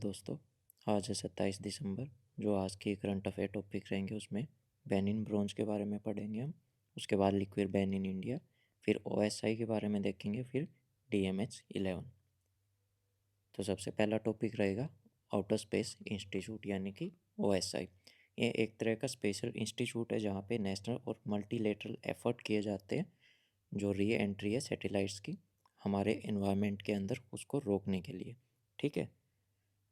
दोस्तों, आज है 27 दिसंबर। जो आज की करंट अफेयर टॉपिक रहेंगे उसमें बेनिन ब्रोंज के बारे में पढ़ेंगे हम। उसके बाद लिक्विड बैन इन इंडिया, फिर ओएसआई के बारे में देखेंगे, फिर DMH-11। तो सबसे पहला टॉपिक रहेगा आउटर स्पेस इंस्टीट्यूट यानी कि ओएसआई। ये एक तरह का स्पेशल इंस्टीट्यूट है जहाँ पे नेशनल और मल्टीलेटरल एफर्ट किए जाते हैं जो री एंट्री है सैटेलाइट्स की हमारे एनवायरनमेंट के अंदर उसको रोकने के लिए। ठीक है।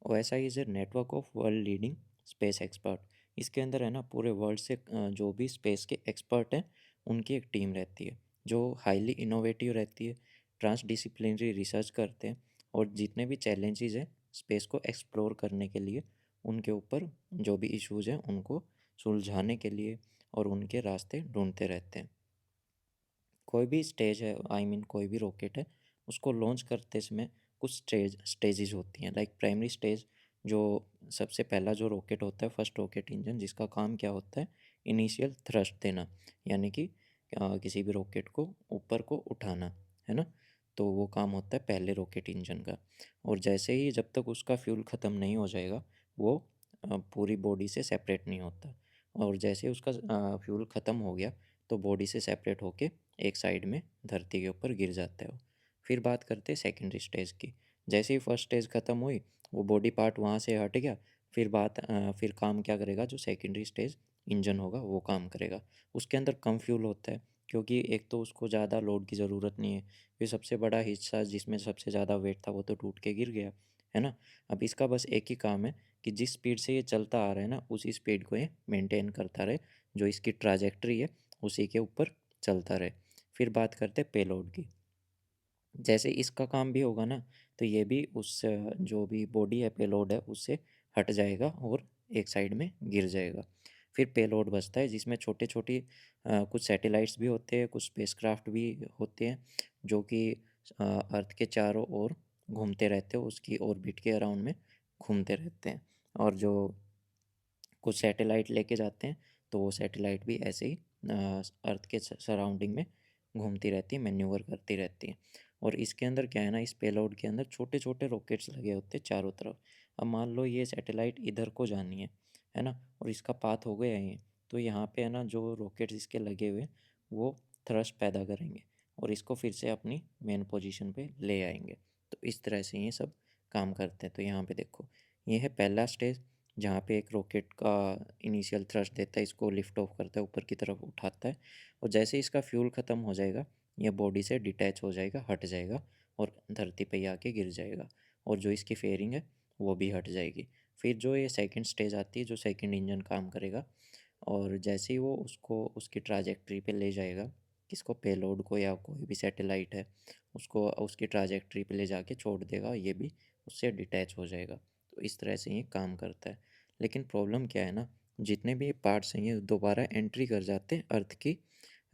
OSI is a network of world leading space expert. इसके अंदर है ना पूरे वर्ल्ड से जो भी स्पेस के एक्सपर्ट हैं उनकी एक टीम रहती है जो हाईली इनोवेटिव रहती है, ट्रांसडिसिप्लिनरी रिसर्च करते हैं और जितने भी चैलेंजेस हैं स्पेस को एक्सप्लोर करने के लिए उनके ऊपर जो भी इश्यूज़ हैं उनको सुलझाने के लिए और उनके रास्ते ढूंढते रहते हैं। कोई भी स्टेज है, कोई भी रॉकेट है, उसको लॉन्च करते समय कुछ स्टेजेस होती हैं। लाइक प्राइमरी स्टेज, जो सबसे पहला जो रॉकेट होता है, फर्स्ट रॉकेट इंजन, जिसका काम क्या होता है, इनिशियल थ्रस्ट देना, यानी कि किसी भी रॉकेट को ऊपर को उठाना, है ना। तो वो काम होता है पहले रॉकेट इंजन का। और जैसे ही जब तक उसका फ्यूल ख़त्म नहीं हो जाएगा वो पूरी बॉडी से सेपरेट नहीं होता। और जैसे ही उसका फ्यूल ख़त्म हो गया तो बॉडी से सेपरेट होके एक साइड में धरती के ऊपर गिर जाता है वो। फिर बात करते हैं सेकेंडरी स्टेज की। जैसे ही फर्स्ट स्टेज ख़त्म हुई, वो बॉडी पार्ट वहाँ से हट गया। फिर काम क्या करेगा, जो सेकेंडरी स्टेज इंजन होगा वो काम करेगा। उसके अंदर कम फ्यूल होता है क्योंकि एक तो उसको ज़्यादा लोड की ज़रूरत नहीं है, फिर सबसे बड़ा हिस्सा जिसमें सबसे ज़्यादा वेट था वो तो टूट के गिर गया, है ना। अब इसका बस एक ही काम है कि जिस स्पीड से ये चलता आ रहा है ना, उसी स्पीड को ये मेंटेन करता रहे, जो इसकी ट्राजेक्ट्री है उसी के ऊपर चलता रहे। फिर बात करते हैं पेलोड की। जैसे इसका काम भी होगा ना, तो ये भी उस जो भी बॉडी है, पेलोड है, उससे हट जाएगा और एक साइड में गिर जाएगा। फिर पेलोड बचता है जिसमें छोटे छोटी कुछ सैटेलाइट्स भी होते हैं, कुछ स्पेसक्राफ्ट भी होते हैं जो कि अर्थ के चारों ओर घूमते रहते हैं, उसकी ऑर्बिट के अराउंड में घूमते रहते हैं। और जो कुछ सैटेलाइट लेके जाते हैं तो वो सैटेलाइट भी ऐसे ही अर्थ के सराउंडिंग में घूमती रहती है, मैन्यूवर करती रहती है। और इसके अंदर क्या है ना, इस पेलोड के अंदर छोटे छोटे रॉकेट्स लगे होते हैं चारों तरफ। अब मान लो ये सैटेलाइट इधर को जानी है ना, और इसका पाथ हो गया है ये, तो यहाँ पे है ना जो रॉकेट्स इसके लगे हुए वो थ्रस्ट पैदा करेंगे और इसको फिर से अपनी मेन पोजीशन पे ले आएंगे। तो इस तरह से ये सब काम करते हैं। तो यहाँ पे देखो, ये है पहला स्टेज जहाँ पे एक रॉकेट का इनिशियल थ्रस्ट देता है, इसको लिफ्ट ऑफ करता है, ऊपर की तरफ उठाता है। और जैसे ही इसका फ्यूल ख़त्म हो जाएगा, यह बॉडी से डिटैच हो जाएगा, हट जाएगा और धरती पे ही आके गिर जाएगा। और जो इसकी फेयरिंग है वो भी हट जाएगी। फिर जो ये सेकंड स्टेज आती है, जो सेकंड इंजन काम करेगा, और जैसे ही वो उसको उसकी ट्राजेक्ट्री पे ले जाएगा, किसको, पेलोड को, या कोई भी सैटेलाइट है उसको उसकी ट्राजेक्ट्री पे ले जाके छोड़ देगा, ये भी उससे डिटैच हो जाएगा। तो इस तरह से ये काम करता है। लेकिन प्रॉब्लम क्या है ना, जितने भी पार्ट्स हैं ये दोबारा एंट्री कर जाते हैं अर्थ की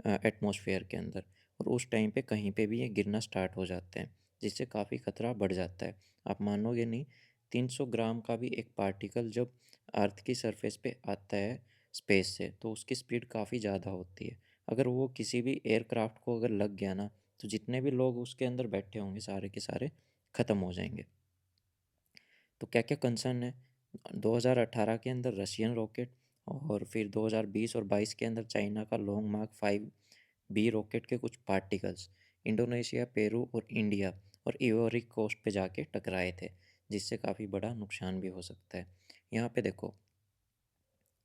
एटमॉस्फेयर के अंदर, और उस टाइम पे कहीं पे भी ये गिरना स्टार्ट हो जाते हैं, जिससे काफ़ी खतरा बढ़ जाता है। आप मानोगे नहीं, 300 ग्राम का भी एक पार्टिकल जब अर्थ की सरफेस पे आता है स्पेस से, तो उसकी स्पीड काफ़ी ज़्यादा होती है। अगर वो किसी भी एयरक्राफ्ट को अगर लग गया ना, तो जितने भी लोग उसके अंदर बैठे होंगे सारे के सारे ख़त्म हो जाएंगे। तो क्या क्या कंसर्न है, 2018 के अंदर रशियन रॉकेट, और फिर 2020 और 22 के अंदर चाइना का लॉन्ग मार्क 5B रॉकेट के कुछ पार्टिकल्स इंडोनेशिया, पेरू और इंडिया और इवोरी कोस्ट पे जाके टकराए थे, जिससे काफ़ी बड़ा नुकसान भी हो सकता है। यहाँ पे देखो,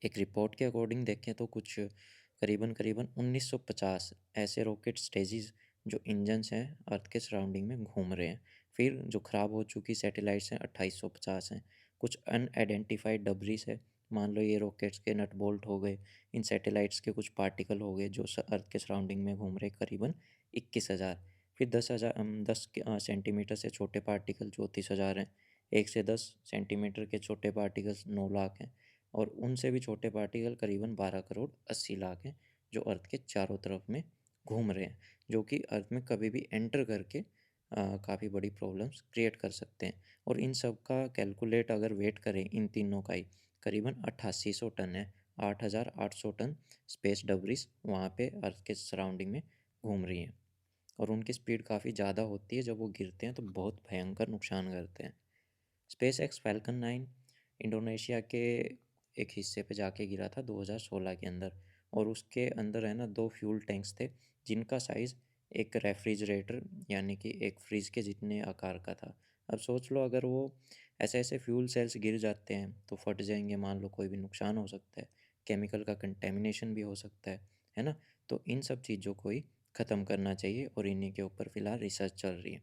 एक रिपोर्ट के अकॉर्डिंग देखें तो कुछ करीबन करीबन 1950 ऐसे रॉकेट स्टेजेस जो इंजन्स हैं अर्थ के सराउंडिंग में घूम रहे हैं। फिर जो ख़राब हो चुकी सैटेलाइट्स हैं 2850 हैं। कुछ अनआइडेंटिफाइड डबरीज है, मान लो ये रॉकेट्स के नट बोल्ट हो गए, इन सैटेलाइट्स के कुछ पार्टिकल हो गए जो अर्थ के सराउंडिंग में घूम रहे, करीबन 21,000। फिर 10 सेंटीमीटर से छोटे पार्टिकल 34,000 हैं। 1 से 10 सेंटीमीटर के छोटे पार्टिकल्स 9 लाख हैं। और उनसे भी छोटे पार्टिकल करीबन 12 करोड़ 80 लाख हैं जो अर्थ के चारों तरफ में घूम रहे हैं, जो कि अर्थ में कभी भी एंटर करके काफ़ी बड़ी प्रॉब्लम्स क्रिएट कर सकते हैं। और इन सब का कैलकुलेट अगर वेट करें, इन तीनों का ही करीबन 8800 टन है। 8,800 टन स्पेस डबरीज वहाँ पे अर्थ के सराउंडिंग में घूम रही हैं, और उनकी स्पीड काफ़ी ज़्यादा होती है, जब वो गिरते हैं तो बहुत भयंकर नुकसान करते हैं। स्पेस एक्स फैल्कन 9 इंडोनेशिया के एक हिस्से पे जाके गिरा था 2016 के अंदर, और उसके अंदर है ना 2 फ्यूल टैंक्स थे जिनका साइज़ एक रेफ्रिजरेटर यानी कि एक फ्रिज के जितने आकार का था। अब सोच लो अगर वो ऐसे ऐसे फ्यूल सेल्स गिर जाते हैं तो फट जाएंगे, मान लो कोई भी नुकसान हो सकता है, केमिकल का कंटेमिनेशन भी हो सकता है ना। तो इन सब चीज़ों को ही ख़त्म करना चाहिए और इन्हीं के ऊपर फ़िलहाल रिसर्च चल रही है।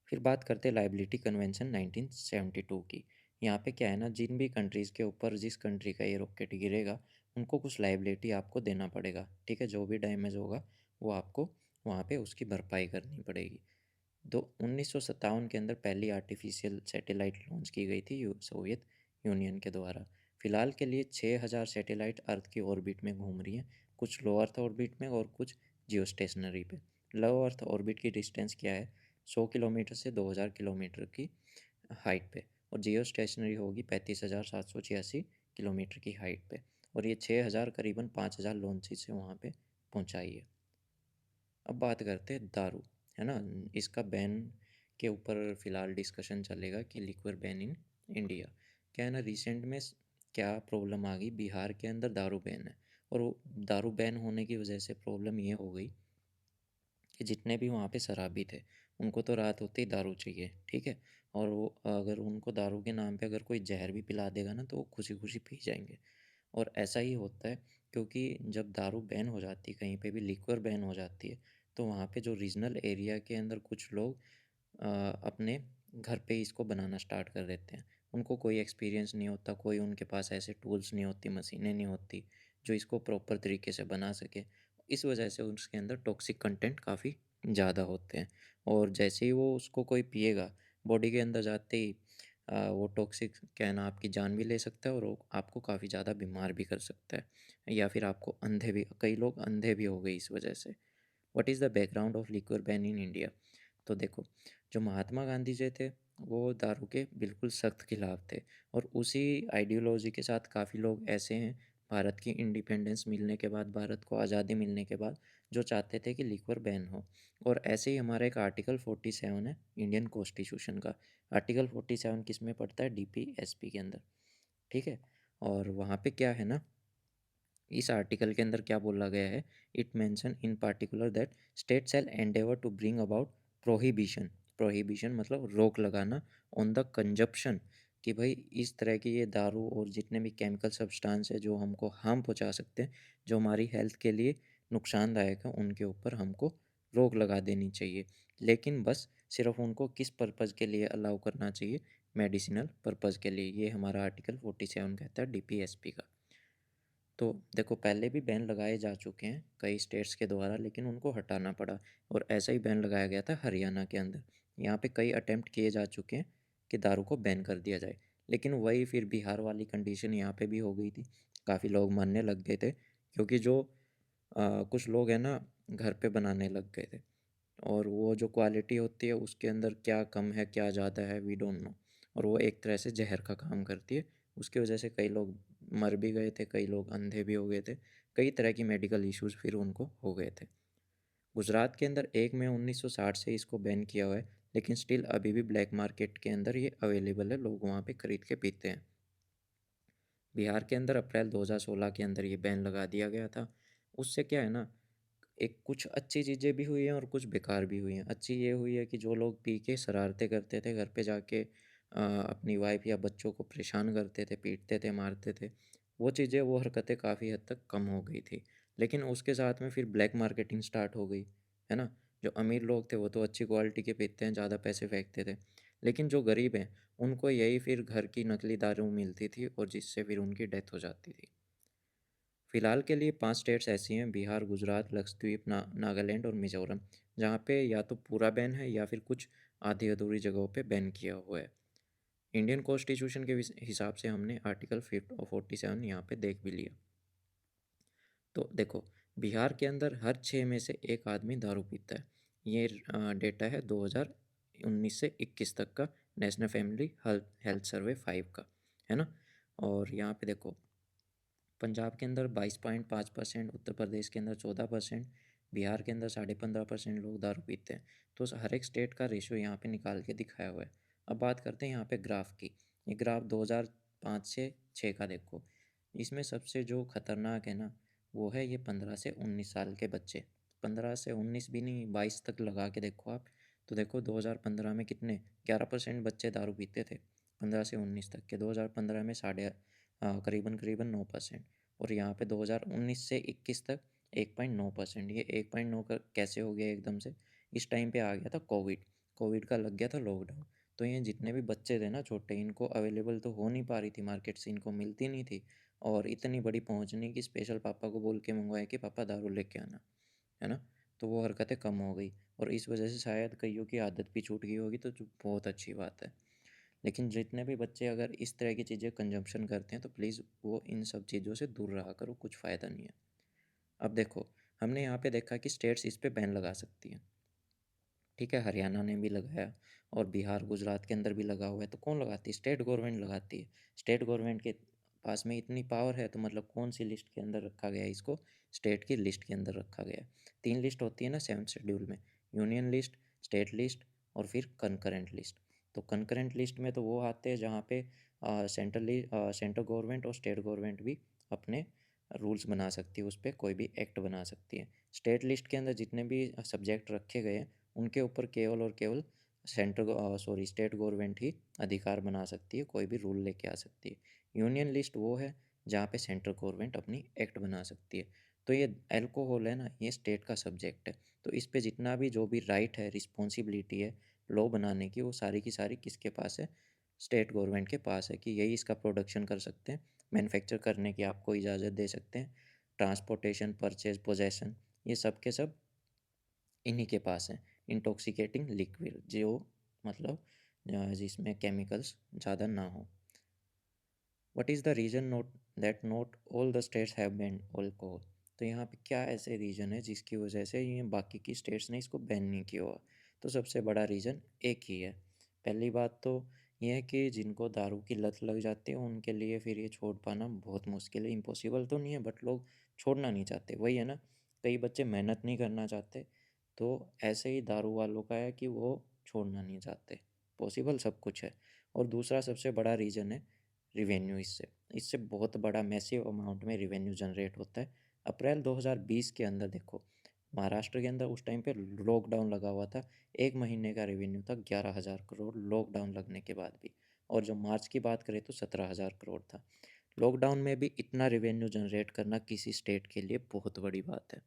फिर बात करते हैं लाइबिलिटी कन्वेंशन 1972 की। यहाँ पे क्या है ना, जिन भी कंट्रीज़ के ऊपर जिस कंट्री का ये रॉकेट गिरेगा उनको कुछ लाइबिलिटी आपको देना पड़ेगा, ठीक है। जो भी डैमेज होगा वो आपको वहाँ पे उसकी भरपाई करनी पड़ेगी। तो 1957 के अंदर पहली आर्टिफिशियल सैटेलाइट लॉन्च की गई थी सोवियत यूनियन के द्वारा। फिलहाल के लिए 6000 सैटेलाइट अर्थ की ऑर्बिट में घूम रही हैं, कुछ लो अर्थ ऑर्बिट में और कुछ जियो स्टेशनरी पे। लो अर्थ ऑर्बिट की डिस्टेंस क्या है, 100 किलोमीटर से 2000 किलोमीटर की हाइट पे, और जियो स्टेशनरी होगी 35,786 किलोमीटर की हाइट पे। और ये 6000 करीबन 5000 लॉन्चेस से वहाँ पे पहुँचाई है। अब बात करते हैं दारू, है ना। इसका बैन के ऊपर फ़िलहाल डिस्कशन चलेगा कि लिक्वर बैन इन इंडिया। क्या है ना, रिसेंट में क्या प्रॉब्लम आ गई, बिहार के अंदर दारू बैन है, और वो दारू बैन होने की वजह से प्रॉब्लम ये हो गई कि जितने भी वहाँ पे शराबी थे उनको तो रात होते ही दारू चाहिए, ठीक है। और वो अगर उनको दारू के नाम पे अगर कोई जहर भी पिला देगा ना तो वो खुशी खुशी पी जाएंगे। और ऐसा ही होता है, क्योंकि जब दारू बैन हो जाती है, कहीं पे भी लिक्वर बैन हो जाती है, तो वहाँ पे जो रीजनल एरिया के अंदर कुछ लोग अपने घर पे ही इसको बनाना स्टार्ट कर देते हैं। उनको कोई एक्सपीरियंस नहीं होता, कोई उनके पास ऐसे टूल्स नहीं होती, मशीनें नहीं होती जो इसको प्रॉपर तरीके से बना सके। इस वजह से उसके अंदर टॉक्सिक कंटेंट काफ़ी ज़्यादा होते हैं, और जैसे ही वो उसको कोई पिएगा, बॉडी के अंदर जाते ही वो टॉक्सिक क्या है ना, आपकी जान भी ले सकता है और वो आपको काफ़ी ज़्यादा बीमार भी कर सकता है, या फिर आपको अंधे भी, कई लोग अंधे भी हो गए इस वजह से। What is the background of liquor ban in India. तो देखो, जो महात्मा गांधी जी थे वो दारू के बिल्कुल सख्त खिलाफ थे, और उसी आइडियोलॉजी के साथ काफ़ी लोग ऐसे हैं भारत की इंडिपेंडेंस मिलने के बाद, भारत को आज़ादी मिलने के बाद, जो चाहते थे कि लिक्वर बैन हो। और ऐसे ही हमारा एक आर्टिकल 47 है इंडियन कॉन्स्टिट्यूशन का। आर्टिकल 47 किस में पड़ता है, DPSP के अंदर, ठीक है। और वहाँ पे क्या है ना, इस आर्टिकल के अंदर क्या बोला गया है, it mention in particular that state shall endeavour to bring about prohibition. Prohibition मतलब रोक लगाना, ऑन द कंजप्शन, कि भाई इस तरह की ये दारू और जितने भी केमिकल सब्सटेंस है जो हमको हार्म पहुंचा सकते हैं, जो हमारी हेल्थ के लिए नुकसानदायक है, उनके ऊपर हमको रोक लगा देनी चाहिए। लेकिन बस सिर्फ उनको किस पर्पज़ के लिए अलाउ करना चाहिए, मेडिसिनल पर्पज़ के लिए। ये हमारा आर्टिकल 47 कहता है DPSP का। तो देखो, पहले भी बैन लगाए जा चुके हैं कई स्टेट्स के द्वारा, लेकिन उनको हटाना पड़ा, और ऐसा ही बैन लगाया गया था हरियाणा के अंदर। यहाँ पे कई अटेम्प्ट किए जा चुके हैं कि दारू को बैन कर दिया जाए, लेकिन वही फिर बिहार वाली कंडीशन यहाँ पे भी हो गई थी। काफ़ी लोग मानने लग गए थे, क्योंकि जो कुछ लोग हैं ना घर पे बनाने लग गए थे, और वो जो क्वालिटी होती है उसके अंदर क्या कम है क्या ज़्यादा है, वी डोंट नो, और वो एक तरह से जहर का काम करती है। उसकी वजह से कई लोग मर भी गए थे, कई लोग अंधे भी हो गए थे, कई तरह की मेडिकल इश्यूज फिर उनको हो गए थे। गुजरात के अंदर 1 मई 1960 से इसको बैन किया हुआ है, लेकिन स्टिल अभी भी ब्लैक मार्केट के अंदर ये अवेलेबल है, लोग वहाँ पे खरीद के पीते हैं। बिहार के अंदर अप्रैल 2016 के अंदर ये बैन लगा दिया गया था। उससे क्या है ना, एक कुछ अच्छी चीज़ें भी हुई हैं और कुछ बेकार भी हुई हैं। अच्छी ये हुई है कि जो लोग पी के शरारतें करते थे, घर पे जाके अपनी वाइफ या बच्चों को परेशान करते थे, पीटते थे, मारते थे, वो चीज़ें, वो हरकतें काफ़ी हद तक कम हो गई थी। लेकिन उसके साथ में फिर ब्लैक मार्केटिंग स्टार्ट हो गई, है ना। जो अमीर लोग थे वो तो अच्छी क्वालिटी के पीते हैं, ज़्यादा पैसे फेंकते थे, लेकिन जो गरीब हैं उनको यही फिर घर की नकली दारू मिलती थी, और जिससे फिर उनकी डेथ हो जाती थी। फिलहाल के लिए 5 स्टेट्स ऐसी हैं, बिहार, गुजरात, लक्षद्वीप, नागालैंड और मिजोरम, जहाँ पे या तो पूरा बैन है या फिर कुछ आधी अधूरी जगहों पे बैन किया हुआ है। इंडियन कॉन्स्टिट्यूशन के हिसाब से हमने आर्टिकल 47 यहाँ पे देख भी लिया। तो देखो, बिहार के अंदर हर 6 में से एक आदमी दारू पीता है। ये डेटा है 2019 से 21 तक का, नेशनल फैमिली हेल्थ सर्वे 5 का, है ना। और यहाँ पे देखो, पंजाब के अंदर 22.5%, उत्तर प्रदेश के अंदर 14%, बिहार के अंदर 15.5% लोग दारू पीते हैं। तो हर एक स्टेट का रेशो यहाँ पे निकाल के दिखाया हुआ है। अब बात करते हैं यहाँ पे ग्राफ की। ये ग्राफ 2005 से 6 का देखो। इसमें सबसे जो खतरनाक है ना, वो है ये 15 से 19 साल के बच्चे। 15 से 19 भी नहीं, 22 तक लगा के देखो आप। तो देखो 2015 में कितने 11% बच्चे दारू पीते थे, 15 से 19 तक के। 2015 में करीबन करीबन 9%। और यहाँ पे 2019 से 21 तक 1.9%। ये 1.9 का कैसे हो गया एकदम से? इस टाइम पे आ गया था कोविड। कोविड का लग गया था लॉकडाउन। तो ये जितने भी बच्चे थे ना छोटे, इनको अवेलेबल तो हो नहीं पा रही थी मार्केट से, इनको मिलती नहीं थी। और इतनी बड़ी पहुंचने की स्पेशल पापा को बोल के मंगवाए कि पापा दारू लेके आना, है ना। तो वो हरकतें कम हो गई और इस वजह से शायद कईयों की आदत भी छूट गई होगी, तो जो बहुत अच्छी बात है। लेकिन जितने भी बच्चे अगर इस तरह की चीज़ें कंजम्पशन करते हैं तो प्लीज़ वो इन सब चीज़ों से दूर रहा करो, कुछ फ़ायदा नहीं है। अब देखो, हमने यहाँ पे देखा कि स्टेट्स इस पे बैन लगा सकती हैं। ठीक है, हरियाणा ने भी लगाया और बिहार गुजरात के अंदर भी लगा हुआ है। तो कौन लगाती है? स्टेट गवर्नमेंट लगाती है। स्टेट गवर्नमेंट के पास में इतनी पावर है, तो मतलब कौन सी लिस्ट के अंदर रखा गया है इसको? स्टेट की लिस्ट के अंदर रखा गया है। तीन लिस्ट होती है ना सेवन्थ शेड्यूल में, यूनियन लिस्ट, स्टेट लिस्ट और फिर कंकरेंट लिस्ट। तो कंकरेंट लिस्ट में तो वो आते हैं जहाँ पे सेंट्रल गवर्नमेंट और स्टेट गवर्नमेंट भी अपने रूल्स बना सकती है, उस पर कोई भी एक्ट बना सकती है। स्टेट लिस्ट के अंदर जितने भी सब्जेक्ट रखे गए हैं, उनके ऊपर केवल और केवल स्टेट गवर्नमेंट ही अधिकार बना सकती है, कोई भी रूल लेके आ सकती है। यूनियन लिस्ट वो है जहाँ पे सेंट्रल गवर्नमेंट अपनी एक्ट बना सकती है। तो ये अल्कोहल है ना, ये स्टेट का सब्जेक्ट है। तो इस पे जितना भी जो भी राइट है, रिस्पॉन्सिबिलिटी है लॉ बनाने की, वो सारी की सारी किसके पास है? स्टेट गवर्नमेंट के पास है, कि यही इसका प्रोडक्शन कर सकते हैं, मैन्युफैक्चर करने की आपको इजाज़त दे सकते हैं, ट्रांसपोर्टेशन, परचेज, पोजेसन, ये सब के सब इन्हीं के पास है। इंटॉक्सिकेटिंग लिक्विड जो मतलब जिसमें केमिकल्स ज़्यादा ना हो। What is the reason not all the states have banned alcohol? तो यहाँ पे क्या ऐसे रीज़न है जिसकी वजह से ये बाकी की स्टेट्स ने इसको बैन नहीं किया हुआ? तो सबसे बड़ा रीज़न एक ही है। पहली बात तो ये है कि जिनको दारू की लत लग जाती है उनके लिए फिर ये छोड़ पाना बहुत मुश्किल है। इम्पॉसिबल तो नहीं है, बट लोग छोड़ना नहीं चाहते। वही है ना, कई बच्चे मेहनत नहीं करना चाहते। तो ऐसे ही दारू वालों का है कि वो छोड़ना नहीं चाहते। पॉसिबल सब कुछ है। और दूसरा सबसे बड़ा रीज़न है रिवेन्यू। इससे इससे बहुत बड़ा मैसिव अमाउंट में रिवेन्यू जनरेट होता है। अप्रैल 2020 के अंदर देखो, महाराष्ट्र के अंदर उस टाइम पे लॉकडाउन लगा हुआ था। एक महीने का रेवेन्यू था 11,000 करोड़ लॉकडाउन लगने के बाद भी। और जो मार्च की बात करें तो 17,000 करोड़ था। लॉकडाउन में भी इतना रेवेन्यू जनरेट करना किसी स्टेट के लिए बहुत बड़ी बात है।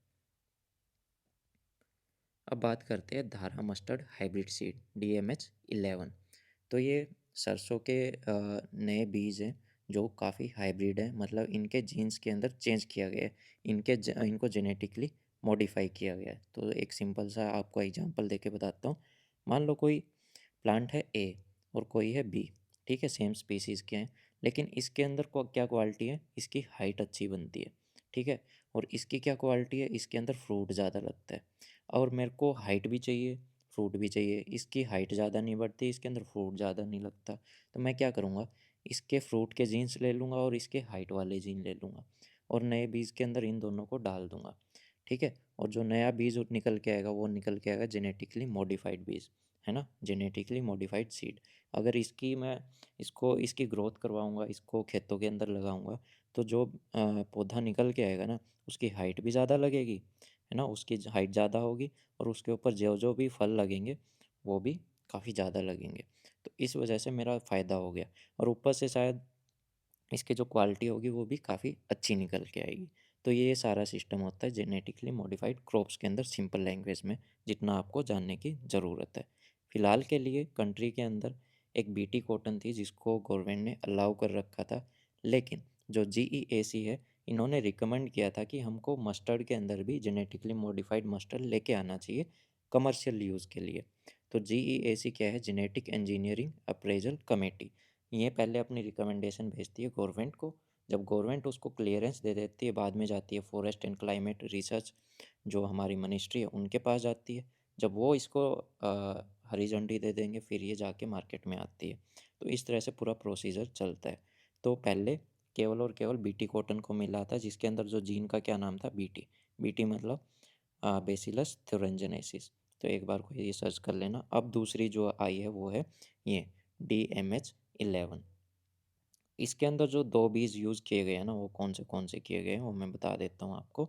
अब बात करते हैं धारा मस्टर्ड हाइब्रिड सीड DMH11। तो ये सरसों के नए बीज हैं जो काफ़ी हाइब्रिड हैं, मतलब इनके जीन्स के अंदर चेंज किया गया है। इनको जेनेटिकली मॉडिफाई किया गया है। तो एक सिंपल सा आपको एग्जांपल देके बताता हूँ। मान लो कोई प्लांट है ए और कोई है बी, ठीक है, सेम स्पीसीज़ के हैं। लेकिन इसके अंदर को क्या क्वालिटी है? इसकी हाइट अच्छी बनती है, ठीक है। और इसकी क्या क्वालिटी है? इसके अंदर फ्रूट ज़्यादा लगता है। और मेरे को हाइट भी चाहिए, फ्रूट भी चाहिए। इसकी हाइट ज़्यादा नहीं बढ़ती, इसके अंदर फ्रूट ज़्यादा नहीं लगता। तो मैं क्या करूँगा? इसके फ्रूट के जीन्स ले लूँगा और इसके हाइट वाले जीन ले लूँगा और नए बीज के अंदर इन दोनों को डाल दूँगा, ठीक है। और जो नया बीज निकल के आएगा वो निकल के आएगा जेनेटिकली मॉडिफाइड बीज, है ना, जेनेटिकली मॉडिफाइड सीड। अगर मैं इसको इसकी ग्रोथ करवाऊँगा, इसको खेतों के अंदर लगाऊँगा, तो जो पौधा निकल के आएगा ना, उसकी हाइट भी ज़्यादा लगेगी, है ना, उसकी हाइट ज़्यादा होगी। और उसके ऊपर जो जो भी फल लगेंगे वो भी काफ़ी ज़्यादा लगेंगे। तो इस वजह से मेरा फ़ायदा हो गया। और ऊपर से शायद इसकी जो क्वालिटी होगी वो भी काफ़ी अच्छी निकल के आएगी। तो ये सारा सिस्टम होता है जेनेटिकली मॉडिफाइड क्रॉप्स के अंदर, सिंपल लैंग्वेज में जितना आपको जानने की ज़रूरत है। फ़िलहाल के लिए कंट्री के अंदर एक बीटी कॉटन थी जिसको गवर्नमेंट ने अलाउ कर रखा था। लेकिन जो GEAC है, इन्होंने रिकमेंड किया था कि हमको मस्टर्ड के अंदर भी जेनेटिकली मॉडिफाइड मस्टर्ड लेके आना चाहिए कमर्शियल यूज़ के लिए। तो GEAC क्या है? Genetic engineering appraisal committee. ये पहले अपनी रिकमेंडेशन भेजती है गवर्नमेंट को। जब गवर्नमेंट उसको क्लियरेंस दे देती है, बाद में जाती है फॉरेस्ट एंड क्लाइमेट रिसर्च, जो हमारी मिनिस्ट्री है, उनके पास जाती है। जब वो इसको हरी झंडी दे देंगे, फिर ये जाके मार्केट में आती है। तो इस तरह से पूरा प्रोसीजर चलता है। तो पहले केवल और केवल बीटी कॉटन को मिला था, जिसके अंदर जो जीन का क्या नाम था? बीटी। बीटी मतलब बेसिलस thuringiensis। तो एक बार को ये सर्च कर लेना। अब दूसरी जो आई है वो है ये DMH-11। इसके अंदर जो 2 बीज यूज़ किए गए हैं ना, वो कौन से किए गए हैं वो मैं बता देता हूँ आपको।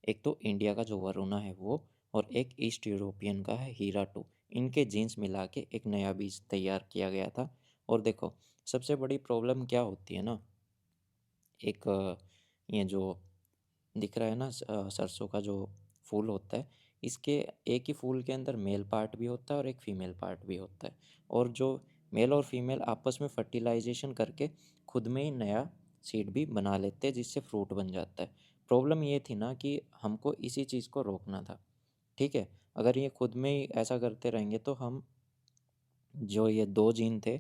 एक तो इंडिया का जो वरुणा है वो, और एक ईस्ट यूरोपियन का है हीरा 2। इनके जीन्स मिला के एक नया बीज तैयार किया गया था। और देखो, सबसे बड़ी प्रॉब्लम क्या होती है ना, एक ये जो दिख रहा है ना, सरसों का जो फूल होता है, इसके एक ही फूल के अंदर मेल पार्ट भी होता है और एक फीमेल पार्ट भी होता है। और जो मेल और फीमेल आपस में फर्टिलाइजेशन करके खुद में ही नया सीड भी बना लेते हैं, जिससे फ्रूट बन जाता है। प्रॉब्लम ये थी ना कि हमको इसी चीज़ को रोकना था। ठीक है, अगर ये खुद में ही ऐसा करते रहेंगे तो हम, जो ये दो जीन थे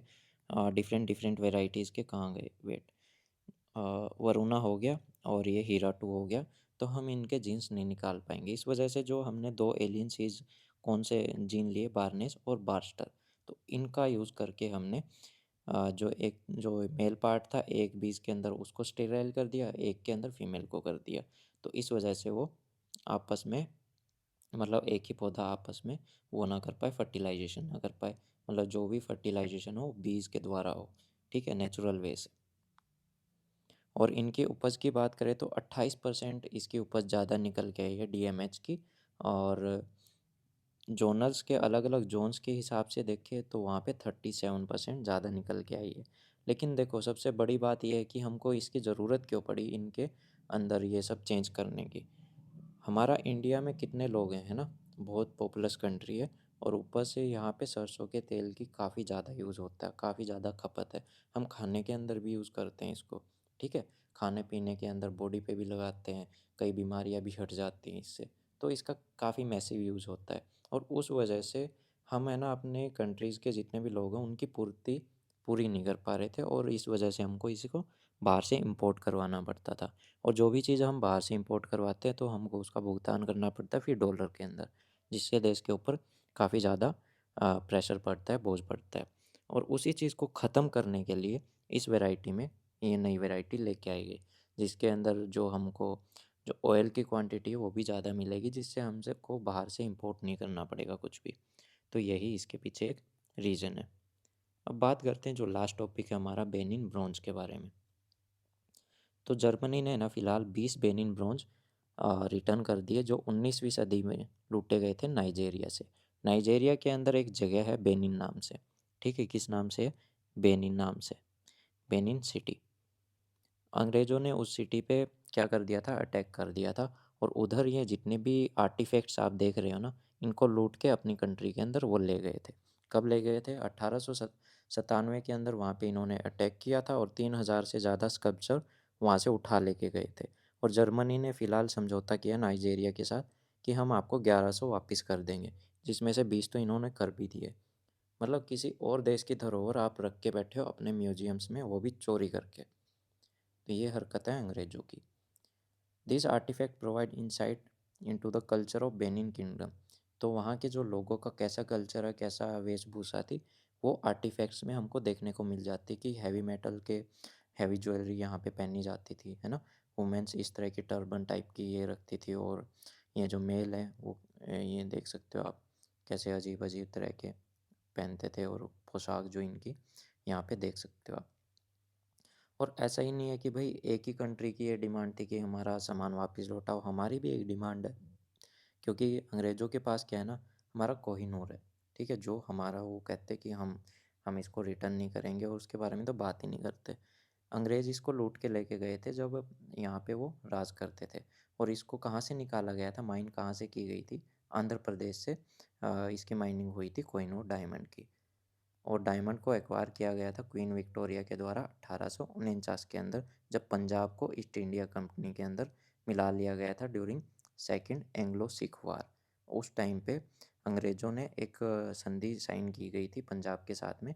डिफरेंट डिफरेंट वेराइटीज़ के, कहाँ गए, वेट, वरुणा हो गया और ये हीरा 2 हो गया, तो हम इनके जीन्स नहीं निकाल पाएंगे। इस वजह से जो हमने दो एलियन सीज, कौन से जीन लिए, बार्नेस और बार्स्टर, तो इनका यूज़ करके हमने जो एक जो मेल पार्ट था एक बीज के अंदर, उसको स्टेराइल कर दिया, एक के अंदर फीमेल को कर दिया। तो इस वजह से वो आपस में, मतलब एक ही पौधा आपस में वो ना कर पाए, फर्टिलाइजेशन ना कर पाए, मतलब जो भी फर्टिलाइजेशन हो बीज के द्वारा हो। ठीक है, नेचुरल वे से। और इनकी उपज की बात करें तो 28% इसकी उपज ज़्यादा निकल के आई है DMH की। और जोनल्स के अलग अलग जोन्स के हिसाब से देखें तो वहाँ पे 37% ज़्यादा निकल के आई है। लेकिन देखो, सबसे बड़ी बात यह है कि हमको इसकी ज़रूरत क्यों पड़ी इनके अंदर ये सब चेंज करने की। हमारा इंडिया में कितने लोग हैं, है ना, बहुत पॉपुलस कंट्री है। और ऊपर से यहाँ पे सरसों के तेल की काफ़ी ज़्यादा यूज़ होता है, काफ़ी ज़्यादा खपत है। हम खाने के अंदर भी यूज़ करते हैं इसको। ठीक है, खाने पीने के अंदर बॉडी पे भी लगाते हैं, कई बीमारियाँ भी हट जाती हैं इससे। तो इसका काफ़ी मैसिव यूज़ होता है। और उस वजह से हम, है ना, अपने कंट्रीज़ के जितने भी लोग हैं उनकी पूर्ति पूरी नहीं कर पा रहे थे, और इस वजह से हमको इसी को बाहर से इंपोर्ट करवाना पड़ता था। और जो भी चीज़ हम बाहर से इंपोर्ट करवाते हैं तो हमको उसका भुगतान करना पड़ता है फिर डॉलर के अंदर, जिससे देश के ऊपर काफ़ी ज़्यादा प्रेशर पड़ता है, बोझ पड़ता है। और उसी चीज़ को ख़त्म करने के लिए इस वैरायटी में ये नई वैरायटी लेके आई गई, जिसके अंदर जो हमको जो ऑयल की क्वांटिटी है वो भी ज़्यादा मिलेगी, जिससे हमसे को बाहर से इंपोर्ट नहीं करना पड़ेगा कुछ भी। तो यही इसके पीछे एक रीज़न है। अब बात करते हैं जो लास्ट टॉपिक है हमारा, बेनिन ब्रॉन्ज के बारे में। तो जर्मनी ने ना फ़िलहाल 20 बेनिन ब्रॉन्ज रिटर्न कर दिए, जो 19वीं सदी में लूटे गए थे नाइजेरिया से। नाइजेरिया के अंदर एक जगह है बेनिन नाम से। ठीक है, किस नाम से? बेनिन नाम से, बेनिन सिटी। अंग्रेज़ों ने उस सिटी पे क्या कर दिया था, अटैक कर दिया था। और उधर ये जितने भी आर्टिफैक्ट्स आप देख रहे हो ना, इनको लूट के अपनी कंट्री के अंदर वो ले गए थे। कब ले गए थे? 1897 के अंदर वहाँ पे इन्होंने अटैक किया था, और 3000 से ज़्यादा स्कल्पचर वहाँ से उठा लेके गए थे। और जर्मनी ने फ़िलहाल समझौता किया नाइजेरिया के साथ कि हम आपको 1100 वापस कर देंगे, जिसमें से 20 तो इन्होंने कर भी दिए। मतलब किसी और देश की धरोहर आप रख के बैठे हो अपने म्यूजियम्स में, वो भी चोरी करके। तो ये हरकत है अंग्रेज़ों की। This artifact provide insight into the culture of Benin kingdom. तो वहाँ के जो लोगों का कैसा कल्चर है, कैसा वेशभूषा थी, वो आर्टिफैक्ट्स में हमको देखने को मिल जाती कि हैवी मेटल के हैवी ज्वेलरी यहाँ पे पहनी जाती थी, है ना। वुमेंस इस तरह की टर्बन टाइप की ये रखती थी, और ये जो मेल है वो ये देख सकते हो आप, कैसे अजीब अजीब तरह के पहनते थे, और पोशाक जो इनकी यहाँ पे देख सकते हो आप। और ऐसा ही नहीं है कि भाई एक ही कंट्री की ये डिमांड थी कि हमारा सामान वापस लौटाओ, हमारी भी एक डिमांड है। क्योंकि अंग्रेज़ों के पास क्या है ना, हमारा कोहिनूर है। ठीक है, जो हमारा, वो कहते कि हम इसको रिटर्न नहीं करेंगे, और उसके बारे में तो बात ही नहीं करते। अंग्रेज़ इसको लूट के लेके गए थे जब यहाँ पे वो राज करते थे। और इसको कहाँ से निकाला गया था, माइन कहाँ से की गई थी? आंध्र प्रदेश से इसकी माइनिंग हुई थी कोहिनूर डायमंड की। और डायमंड को एक्वायर किया गया था क्वीन विक्टोरिया के द्वारा 1849 के अंदर, जब पंजाब को ईस्ट इंडिया कंपनी के अंदर मिला लिया गया था ड्यूरिंग सेकेंड एंग्लो सिख वार। उस टाइम पे अंग्रेज़ों ने एक संधि साइन की गई थी पंजाब के साथ में,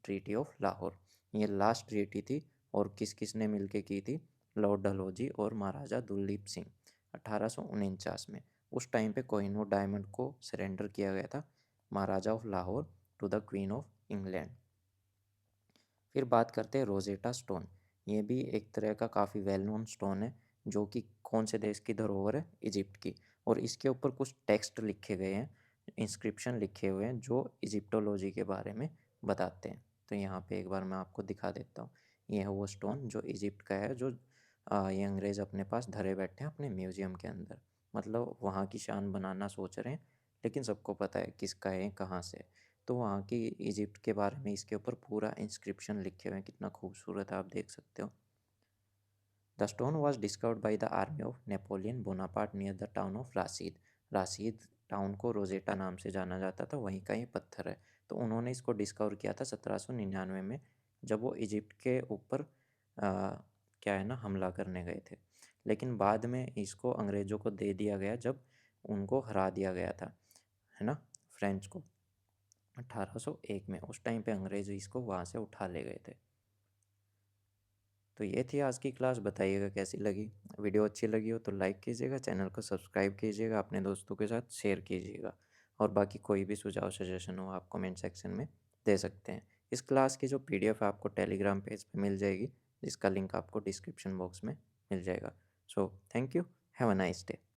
ट्रीटी ऑफ लाहौर। ये लास्ट ट्रीटी थी, और किस किस ने मिलके की थी? लॉर्ड डलहौजी और महाराजा दुलीप सिंह, 1849 में। उस टाइम पे कोहिनूर डायमंड को सरेंडर किया गया था Maharaja of Lahore to the queen of England. फिर बात करते हैं रोजेटा स्टोन। ये भी एक तरह का काफ़ी वेल नोन स्टोन है, जो कि कौन से देश की धरोहर है? इजिप्ट की। और इसके ऊपर कुछ टेक्स्ट लिखे गए हैं, इंस्क्रिप्शन लिखे हुए हैं, जो इजिप्टोलॉजी के बारे में बताते हैं। तो यहाँ पे एक बार मैं आपको दिखा देता हूँ। ये है वो स्टोन जो इजिप्ट का है, जो ये अंग्रेज़ अपने पास धरे बैठे हैं अपने म्यूज़ियम के अंदर। मतलब वहाँ की शान बनाना सोच रहे हैं, लेकिन सबको पता है किसका है, कहाँ से है। तो वहाँ की इजिप्ट के बारे में इसके ऊपर पूरा इंस्क्रिप्शन लिखे हुए हैं, कितना खूबसूरत है, आप देख सकते हो। The stone was discovered by the army of Napoleon Bonaparte near the town of Rashid. Rashid town को रोजेटा नाम से जाना जाता था, वहीं का ये पत्थर है। तो उन्होंने इसको डिस्कवर किया था 1799 में, जब वो इजिप्ट के ऊपर क्या है ना, हमला करने गए थे। लेकिन बाद में इसको अंग्रेज़ों को दे दिया गया जब उनको हरा दिया गया था, है ना, फ्रेंच को 1801 में। उस टाइम पे अंग्रेज़ इसको वहाँ से उठा ले गए थे। तो ये थी आज की क्लास, बताइएगा कैसी लगी। वीडियो अच्छी लगी हो तो लाइक कीजिएगा, चैनल को सब्सक्राइब कीजिएगा, अपने दोस्तों के साथ शेयर कीजिएगा। और बाकी कोई भी सुझाव सजेशन हो आप कमेंट सेक्शन में दे सकते हैं। इस क्लास की जो पीडीएफ है आपको टेलीग्राम पेज पे मिल जाएगी, जिसका लिंक आपको डिस्क्रिप्शन बॉक्स में मिल जाएगा। So thank you, have a nice day.